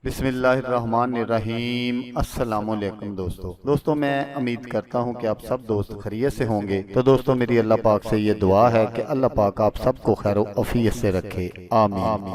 بسم اللہ الرحمن الرحیم۔ السلام علیکم دوستو میں امید کرتا ہوں کہ آپ سب دوست خیریت سے ہوں گے۔ تو دوستو میری اللہ پاک سے یہ دعا ہے کہ اللہ پاک آپ سب کو خیر و عافیت سے رکھے، آمین۔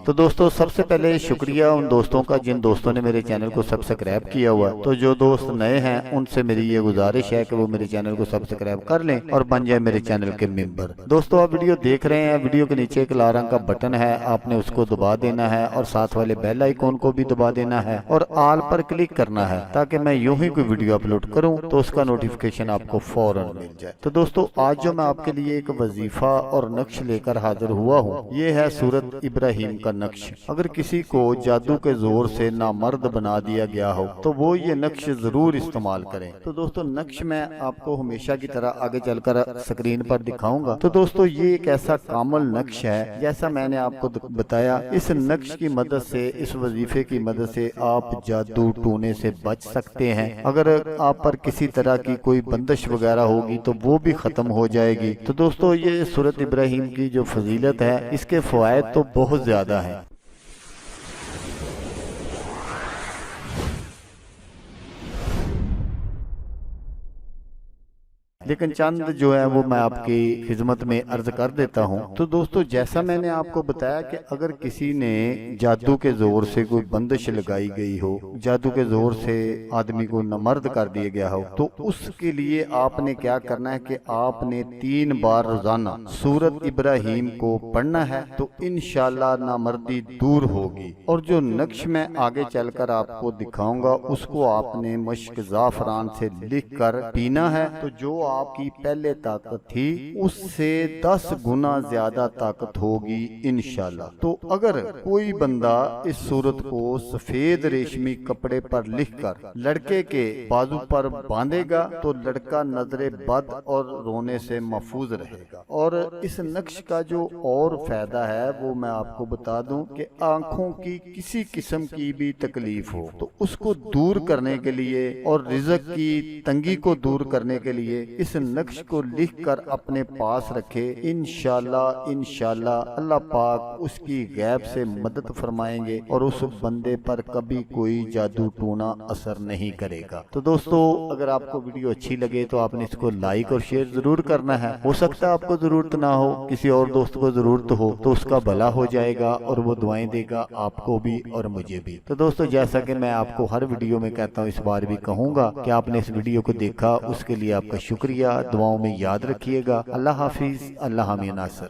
تو دوستو سب سے پہلے شکریہ ان دوستوں کا جن دوستوں نے میرے چینل کو سبسکرائب کیا ہوا۔ تو جو دوست نئے ہیں ان سے میری یہ گزارش ہے کہ وہ میرے چینل کو سبسکرائب کر لیں اور بن جائے میرے چینل کے ممبر۔ دوستو آپ ویڈیو دیکھ رہے ہیں، ویڈیو کے نیچے ایک لال رنگ کا بٹن ہے، آپ نے اس کو دبا دینا ہے اور ساتھ والے بیل آئیکن کو بھی دبا دینا ہے اور آل پر کلک کرنا ہے تاکہ میں یوں ہی کوئی ویڈیو اپلوڈ کروں تو اس کا نوٹیفیکیشن آپ کو فوراً مل جائے۔ تو دوستو آج جو میں آپ کے لیے ایک وظیفہ اور نقش لے کر حاضر ہوا ہوں، یہ ہے سورت ابراہیم کا نقش۔ اگر کسی کو جادو کے زور سے نامرد بنا دیا گیا ہو تو وہ یہ نقش ضرور استعمال کریں۔ تو دوستو نقش میں آپ کو ہمیشہ کی طرح آگے چل کر سکرین پر دکھاؤں گا۔ تو دوستو یہ ایک ایسا کامل نقش ہے جیسا میں نے آپ کو بتایا۔ اس نقش کی مدد سے، اس وظیفے کی مدد سے آپ جادو ٹونے سے بچ سکتے ہیں۔ اگر آپ پر کسی طرح کی کوئی بندش وغیرہ ہوگی تو وہ بھی ختم ہو جائے گی۔ تو دوستو یہ سورت ابراہیم کی جو فضیلت ہے، اس کے فوائد تو بہت زیادہ ہیں۔ لیکن چند جو ہے وہ میں آپ کی خدمت میں عرض کر دیتا ہوں۔ تو دوستو جیسا میں نے آپ کو بتایا کہ اگر کسی نے جادو کے زور سے کوئی بندش لگائی گئی ہو، جادو کے زور سے آدمی کو نامرد کر دیا گیا ہو، تو اس کے لیے آپ نے کیا کرنا ہے کہ آپ نے 3 بار روزانہ سورت ابراہیم کو پڑھنا ہے، تو انشاءاللہ نامردی دور ہوگی۔ اور جو نقش میں آگے چل کر آپ کو دکھاؤں گا اس کو آپ نے مشک زعفران سے لکھ کر پینا ہے، تو جو آپ کی پہلے طاقت تھی اس سے 10 گنا زیادہ طاقت ہوگی انشاءاللہ۔ تو اگر کوئی بندہ اس صورت کو سفید ریشمی کپڑے پر لکھ کر لڑکے کے بازو پر باندھے گا تو لڑکا نظر بد اور رونے سے محفوظ رہے گا۔ اور اس نقش کا جو اور فائدہ ہے وہ میں آپ کو بتا دوں کہ آنکھوں کی کسی قسم کی بھی تکلیف ہو تو اس کو دور کرنے کے لیے اور رزق کی تنگی کو دور کرنے کے لیے اس نقش کو لکھ کر اپنے پاس رکھے، انشاءاللہ اللہ پاک اس کی غیب سے مدد فرمائیں گے اور اس بندے پر کبھی کوئی جادو ٹونا اثر نہیں کرے گا۔ تو دوستو اگر آپ کو ویڈیو اچھی لگے تو آپ نے اس کو لائک اور شیئر ضرور کرنا ہے۔ ہو سکتا ہے آپ کو ضرورت نہ ہو، کسی اور دوست کو ضرورت ہو تو اس کا بھلا ہو جائے گا اور وہ دعائیں دے گا آپ کو بھی اور مجھے بھی۔ تو دوستو جیسا کہ میں آپ کو ہر ویڈیو میں کہتا ہوں، اس بار بھی کہوں گا کہ آپ نے اس ویڈیو کو دیکھا، اس کے لیے آپ کا شکریہ۔ دعاؤں میں یاد رکھیے گا۔ اللہ حافظ، اللہ حامی ناصر۔